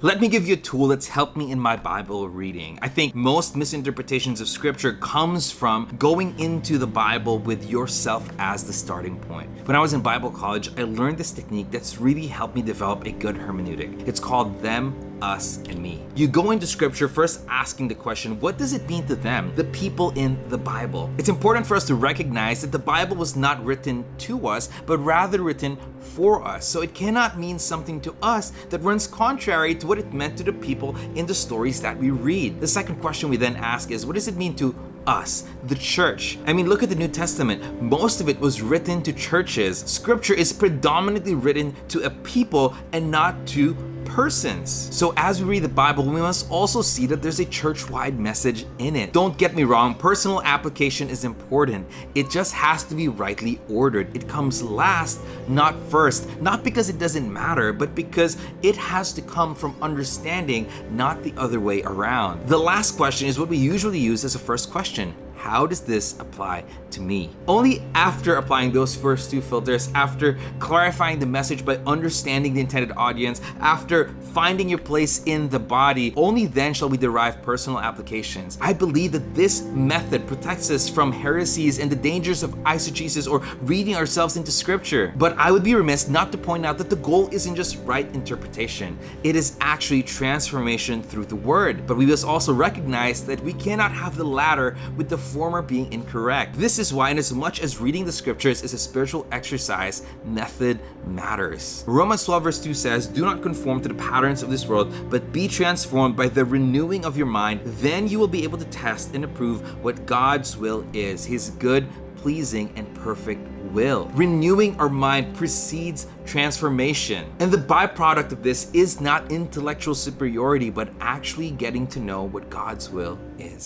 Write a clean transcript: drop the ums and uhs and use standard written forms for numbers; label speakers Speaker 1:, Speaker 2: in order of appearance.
Speaker 1: Let me give you a tool that's helped me in my Bible reading. I think most misinterpretations of scripture comes from going into the Bible with yourself as the starting point. When I was in Bible college, I learned this technique that's really helped me develop a good hermeneutic. It's called them, us, and me. You go into scripture first asking the question, what does it mean to them, the people in the Bible? It's important for us to recognize that the Bible was not written to us, but rather written for us. So it cannot mean something to us that runs contrary to what it meant to the people in the stories that we read. The second question we then ask is, what does it mean to us, the church? I mean, look at the New Testament. Most of it was written to churches. Scripture is predominantly written to a people and not to persons. So as we read the Bible, we must also see that there's a church-wide message in it. Don't get me wrong, personal application is important. It just has to be rightly ordered. It comes last, not first. Not because it doesn't matter, but because it has to come from understanding, not the other way around. The last question is what we usually use as a first question. How does this apply to me? Only after applying those first two filters, after clarifying the message by understanding the intended audience, after finding your place in the body, only then shall we derive personal applications. I believe that this method protects us from heresies and the dangers of eisegesis or reading ourselves into scripture. But I would be remiss not to point out that the goal isn't just right interpretation. It is actually transformation through the word. But we must also recognize that we cannot have the latter with the former being incorrect. This is why, in as much as reading the scriptures is a spiritual exercise, method matters. Romans 12 verse 2 says, "Do not conform to the patterns of this world, but be transformed by the renewing of your mind. Then you will be able to test and approve what God's will is, His good, pleasing, and perfect will." Renewing our mind precedes transformation. And the byproduct of this is not intellectual superiority, but actually getting to know what God's will is.